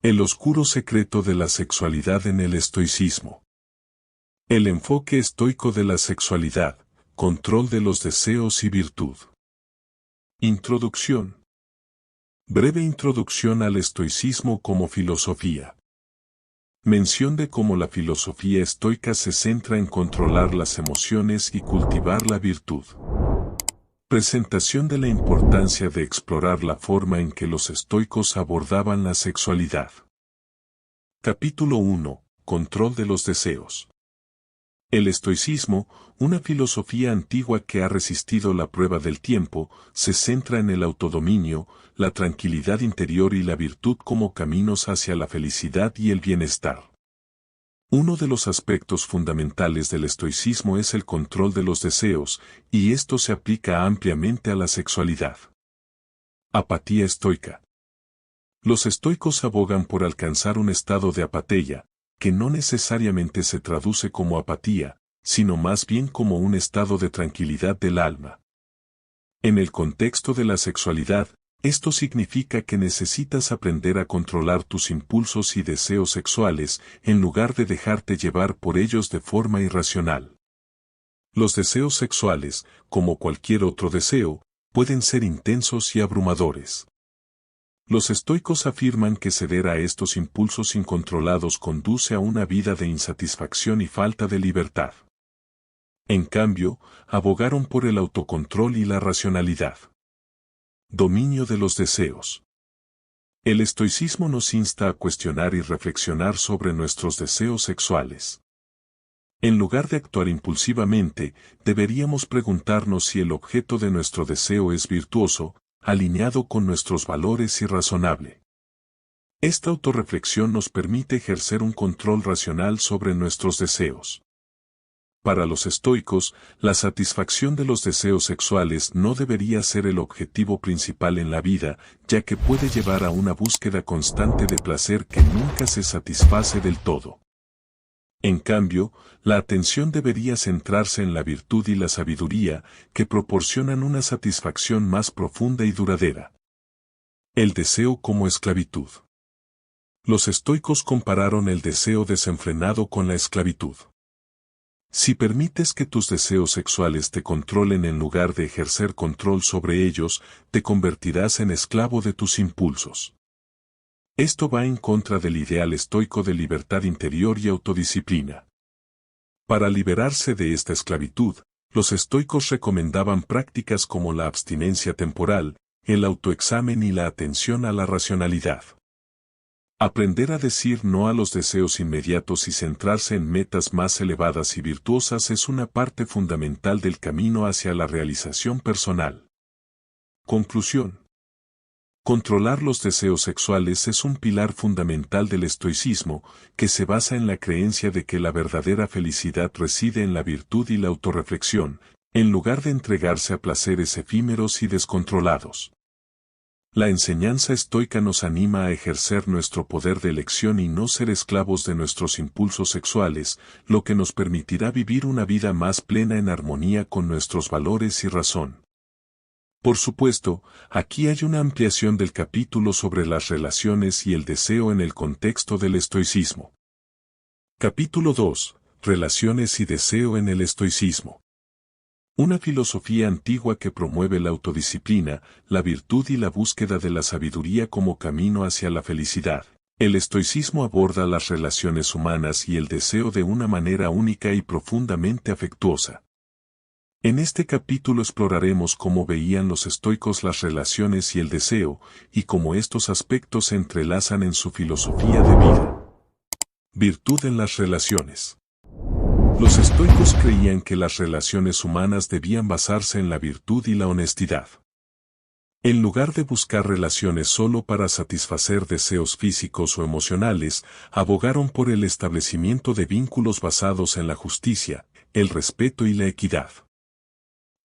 El oscuro secreto de la sexualidad en el estoicismo. El enfoque estoico de la sexualidad, control de los deseos y virtud. Introducción. Breve introducción al estoicismo como filosofía. Mención de cómo la filosofía estoica se centra en controlar las emociones y cultivar la virtud. Presentación de la importancia de explorar la forma en que los estoicos abordaban la sexualidad. Capítulo 1. Control de los deseos. El estoicismo, una filosofía antigua que ha resistido la prueba del tiempo, se centra en el autodominio, la tranquilidad interior y la virtud como caminos hacia la felicidad y el bienestar. Uno de los aspectos fundamentales del estoicismo es el control de los deseos, y esto se aplica ampliamente a la sexualidad. Apatía estoica. Los estoicos abogan por alcanzar un estado de apatía, que no necesariamente se traduce como apatía, sino más bien como un estado de tranquilidad del alma. En el contexto de la sexualidad, esto significa que necesitas aprender a controlar tus impulsos y deseos sexuales, en lugar de dejarte llevar por ellos de forma irracional. Los deseos sexuales, como cualquier otro deseo, pueden ser intensos y abrumadores. Los estoicos afirman que ceder a estos impulsos incontrolados conduce a una vida de insatisfacción y falta de libertad. En cambio, abogaron por el autocontrol y la racionalidad. Dominio de los deseos. El estoicismo nos insta a cuestionar y reflexionar sobre nuestros deseos sexuales. En lugar de actuar impulsivamente, deberíamos preguntarnos si el objeto de nuestro deseo es virtuoso, alineado con nuestros valores y razonable. Esta autorreflexión nos permite ejercer un control racional sobre nuestros deseos. Para los estoicos, la satisfacción de los deseos sexuales no debería ser el objetivo principal en la vida, ya que puede llevar a una búsqueda constante de placer que nunca se satisface del todo. En cambio, la atención debería centrarse en la virtud y la sabiduría, que proporcionan una satisfacción más profunda y duradera. El deseo como esclavitud. Los estoicos compararon el deseo desenfrenado con la esclavitud. Si permites que tus deseos sexuales te controlen en lugar de ejercer control sobre ellos, te convertirás en esclavo de tus impulsos. Esto va en contra del ideal estoico de libertad interior y autodisciplina. Para liberarse de esta esclavitud, los estoicos recomendaban prácticas como la abstinencia temporal, el autoexamen y la atención a la racionalidad. Aprender a decir no a los deseos inmediatos y centrarse en metas más elevadas y virtuosas es una parte fundamental del camino hacia la realización personal. Conclusión. Controlar los deseos sexuales es un pilar fundamental del estoicismo, que se basa en la creencia de que la verdadera felicidad reside en la virtud y la autorreflexión, en lugar de entregarse a placeres efímeros y descontrolados. La enseñanza estoica nos anima a ejercer nuestro poder de elección y no ser esclavos de nuestros impulsos sexuales, lo que nos permitirá vivir una vida más plena en armonía con nuestros valores y razón. Por supuesto, aquí hay una ampliación del capítulo sobre las relaciones y el deseo en el contexto del estoicismo. Capítulo 2. Relaciones y deseo en el estoicismo. Una filosofía antigua que promueve la autodisciplina, la virtud y la búsqueda de la sabiduría como camino hacia la felicidad. El estoicismo aborda las relaciones humanas y el deseo de una manera única y profundamente afectuosa. En este capítulo exploraremos cómo veían los estoicos las relaciones y el deseo, y cómo estos aspectos se entrelazan en su filosofía de vida. Virtud en las relaciones. Los estoicos creían que las relaciones humanas debían basarse en la virtud y la honestidad. En lugar de buscar relaciones solo para satisfacer deseos físicos o emocionales, abogaron por el establecimiento de vínculos basados en la justicia, el respeto y la equidad.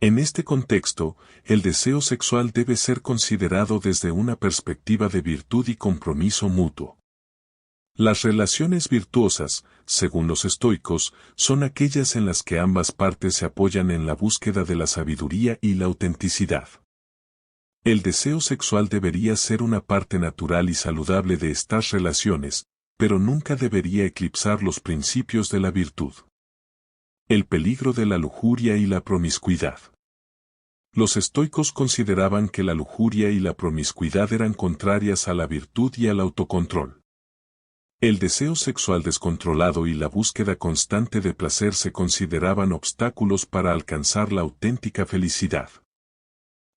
En este contexto, el deseo sexual debe ser considerado desde una perspectiva de virtud y compromiso mutuo. Las relaciones virtuosas, según los estoicos, son aquellas en las que ambas partes se apoyan en la búsqueda de la sabiduría y la autenticidad. El deseo sexual debería ser una parte natural y saludable de estas relaciones, pero nunca debería eclipsar los principios de la virtud. El peligro de la lujuria y la promiscuidad. Los estoicos consideraban que la lujuria y la promiscuidad eran contrarias a la virtud y al autocontrol. El deseo sexual descontrolado y la búsqueda constante de placer se consideraban obstáculos para alcanzar la auténtica felicidad.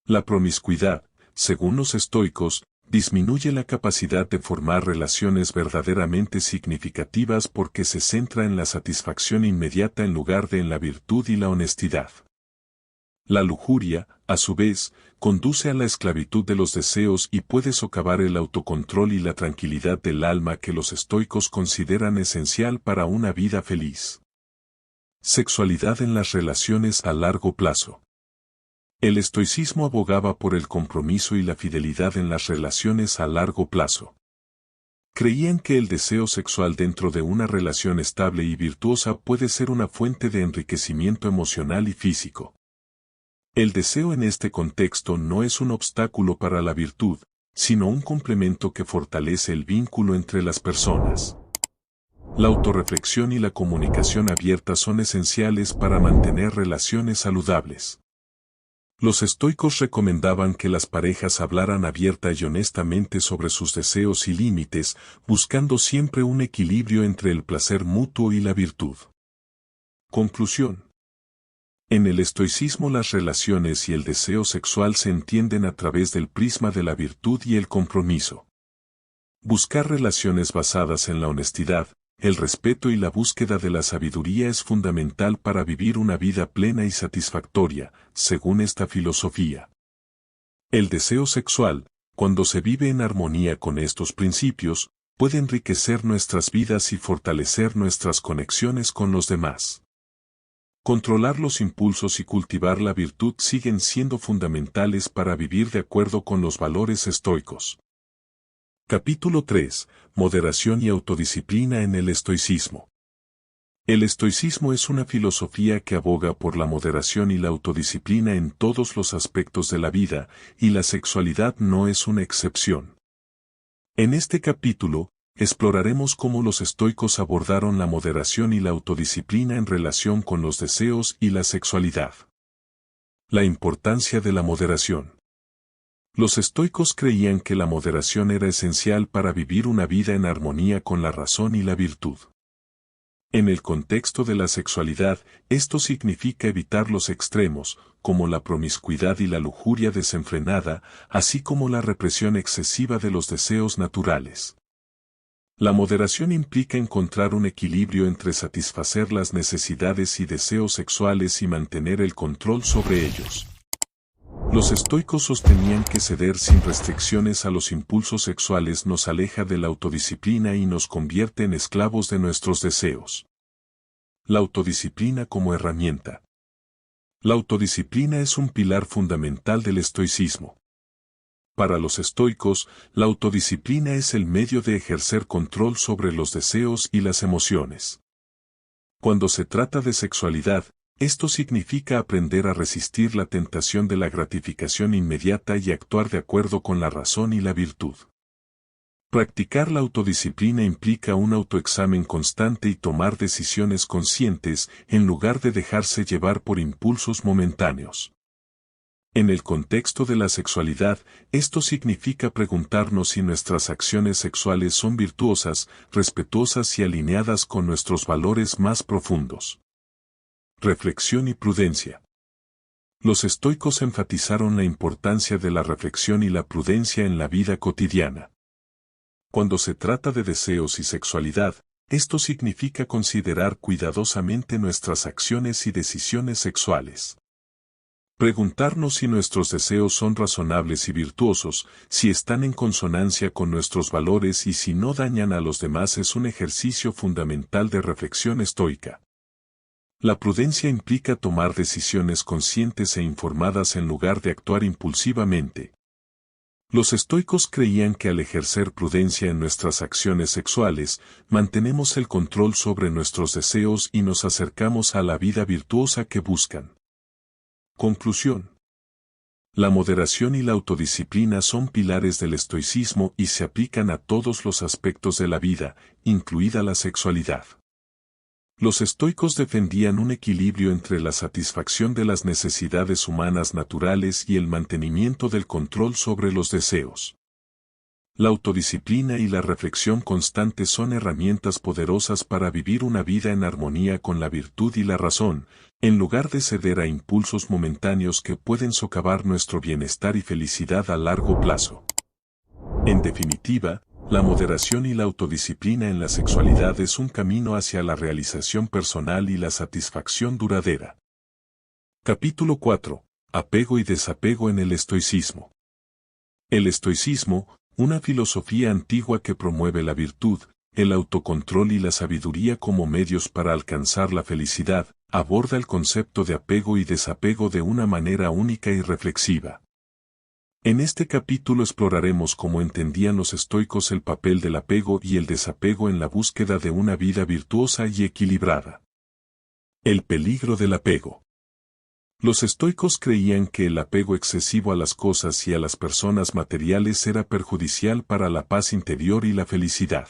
La promiscuidad, según los estoicos, disminuye la capacidad de formar relaciones verdaderamente significativas porque se centra en la satisfacción inmediata en lugar de en la virtud y la honestidad. La lujuria, a su vez, conduce a la esclavitud de los deseos y puede socavar el autocontrol y la tranquilidad del alma que los estoicos consideran esencial para una vida feliz. Sexualidad en las relaciones a largo plazo. El estoicismo abogaba por el compromiso y la fidelidad en las relaciones a largo plazo. Creían que el deseo sexual dentro de una relación estable y virtuosa puede ser una fuente de enriquecimiento emocional y físico. El deseo en este contexto no es un obstáculo para la virtud, sino un complemento que fortalece el vínculo entre las personas. La autorreflexión y la comunicación abierta son esenciales para mantener relaciones saludables. Los estoicos recomendaban que las parejas hablaran abierta y honestamente sobre sus deseos y límites, buscando siempre un equilibrio entre el placer mutuo y la virtud. Conclusión. En el estoicismo las relaciones y el deseo sexual se entienden a través del prisma de la virtud y el compromiso. Buscar relaciones basadas en la honestidad, el respeto y la búsqueda de la sabiduría es fundamental para vivir una vida plena y satisfactoria, según esta filosofía. El deseo sexual, cuando se vive en armonía con estos principios, puede enriquecer nuestras vidas y fortalecer nuestras conexiones con los demás. Controlar los impulsos y cultivar la virtud siguen siendo fundamentales para vivir de acuerdo con los valores estoicos. Capítulo 3. Moderación y autodisciplina en el estoicismo. El estoicismo es una filosofía que aboga por la moderación y la autodisciplina en todos los aspectos de la vida, y la sexualidad no es una excepción. En este capítulo, exploraremos cómo los estoicos abordaron la moderación y la autodisciplina en relación con los deseos y la sexualidad. La importancia de la moderación. Los estoicos creían que la moderación era esencial para vivir una vida en armonía con la razón y la virtud. En el contexto de la sexualidad, esto significa evitar los extremos, como la promiscuidad y la lujuria desenfrenada, así como la represión excesiva de los deseos naturales. La moderación implica encontrar un equilibrio entre satisfacer las necesidades y deseos sexuales y mantener el control sobre ellos. Los estoicos sostenían que ceder sin restricciones a los impulsos sexuales nos aleja de la autodisciplina y nos convierte en esclavos de nuestros deseos. La autodisciplina como herramienta. La autodisciplina es un pilar fundamental del estoicismo. Para los estoicos, la autodisciplina es el medio de ejercer control sobre los deseos y las emociones. Cuando se trata de sexualidad, esto significa aprender a resistir la tentación de la gratificación inmediata y actuar de acuerdo con la razón y la virtud. Practicar la autodisciplina implica un autoexamen constante y tomar decisiones conscientes en lugar de dejarse llevar por impulsos momentáneos. En el contexto de la sexualidad, esto significa preguntarnos si nuestras acciones sexuales son virtuosas, respetuosas y alineadas con nuestros valores más profundos. Reflexión y prudencia. Los estoicos enfatizaron la importancia de la reflexión y la prudencia en la vida cotidiana. Cuando se trata de deseos y sexualidad, esto significa considerar cuidadosamente nuestras acciones y decisiones sexuales. Preguntarnos si nuestros deseos son razonables y virtuosos, si están en consonancia con nuestros valores y si no dañan a los demás es un ejercicio fundamental de reflexión estoica. La prudencia implica tomar decisiones conscientes e informadas en lugar de actuar impulsivamente. Los estoicos creían que al ejercer prudencia en nuestras acciones sexuales, mantenemos el control sobre nuestros deseos y nos acercamos a la vida virtuosa que buscan. Conclusión. La moderación y la autodisciplina son pilares del estoicismo y se aplican a todos los aspectos de la vida, incluida la sexualidad. Los estoicos defendían un equilibrio entre la satisfacción de las necesidades humanas naturales y el mantenimiento del control sobre los deseos. La autodisciplina y la reflexión constante son herramientas poderosas para vivir una vida en armonía con la virtud y la razón, en lugar de ceder a impulsos momentáneos que pueden socavar nuestro bienestar y felicidad a largo plazo. En definitiva, la moderación y la autodisciplina en la sexualidad es un camino hacia la realización personal y la satisfacción duradera. Capítulo 4. Apego y desapego en el estoicismo. El estoicismo, una filosofía antigua que promueve la virtud, el autocontrol y la sabiduría como medios para alcanzar la felicidad, aborda el concepto de apego y desapego de una manera única y reflexiva. En este capítulo exploraremos cómo entendían los estoicos el papel del apego y el desapego en la búsqueda de una vida virtuosa y equilibrada. El peligro del apego. Los estoicos creían que el apego excesivo a las cosas y a las personas materiales era perjudicial para la paz interior y la felicidad.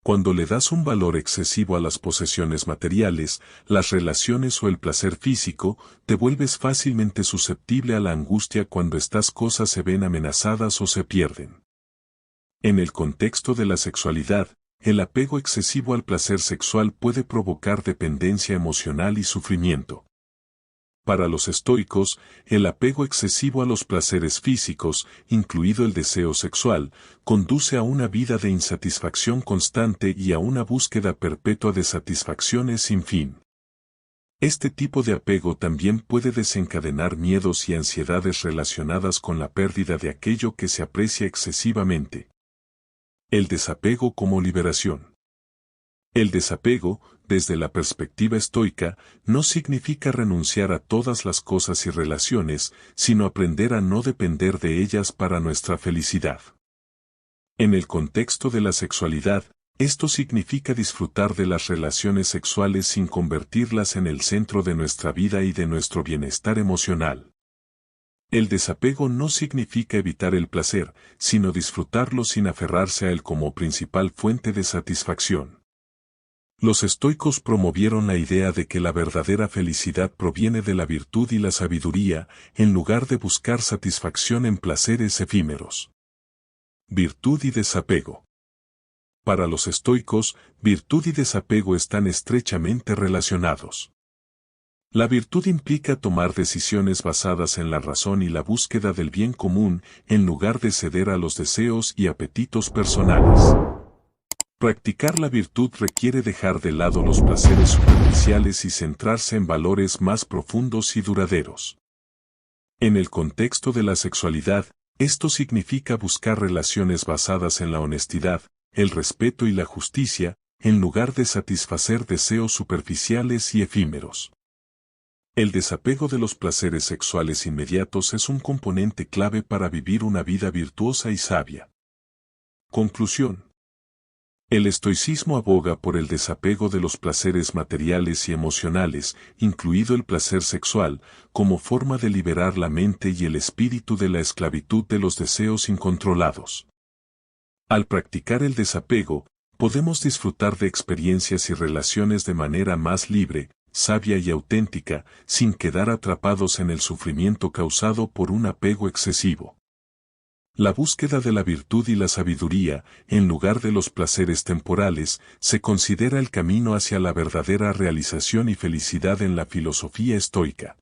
Cuando le das un valor excesivo a las posesiones materiales, las relaciones o el placer físico, te vuelves fácilmente susceptible a la angustia cuando estas cosas se ven amenazadas o se pierden. En el contexto de la sexualidad, el apego excesivo al placer sexual puede provocar dependencia emocional y sufrimiento. Para los estoicos, el apego excesivo a los placeres físicos, incluido el deseo sexual, conduce a una vida de insatisfacción constante y a una búsqueda perpetua de satisfacciones sin fin. Este tipo de apego también puede desencadenar miedos y ansiedades relacionadas con la pérdida de aquello que se aprecia excesivamente. El desapego como liberación. El desapego, desde la perspectiva estoica, no significa renunciar a todas las cosas y relaciones, sino aprender a no depender de ellas para nuestra felicidad. En el contexto de la sexualidad, esto significa disfrutar de las relaciones sexuales sin convertirlas en el centro de nuestra vida y de nuestro bienestar emocional. El desapego no significa evitar el placer, sino disfrutarlo sin aferrarse a él como principal fuente de satisfacción. Los estoicos promovieron la idea de que la verdadera felicidad proviene de la virtud y la sabiduría, en lugar de buscar satisfacción en placeres efímeros. Virtud y desapego. Para los estoicos, virtud y desapego están estrechamente relacionados. La virtud implica tomar decisiones basadas en la razón y la búsqueda del bien común, en lugar de ceder a los deseos y apetitos personales. Practicar la virtud requiere dejar de lado los placeres superficiales y centrarse en valores más profundos y duraderos. En el contexto de la sexualidad, esto significa buscar relaciones basadas en la honestidad, el respeto y la justicia, en lugar de satisfacer deseos superficiales y efímeros. El desapego de los placeres sexuales inmediatos es un componente clave para vivir una vida virtuosa y sabia. Conclusión. El estoicismo aboga por el desapego de los placeres materiales y emocionales, incluido el placer sexual, como forma de liberar la mente y el espíritu de la esclavitud de los deseos incontrolados. Al practicar el desapego, podemos disfrutar de experiencias y relaciones de manera más libre, sabia y auténtica, sin quedar atrapados en el sufrimiento causado por un apego excesivo. La búsqueda de la virtud y la sabiduría, en lugar de los placeres temporales, se considera el camino hacia la verdadera realización y felicidad en la filosofía estoica.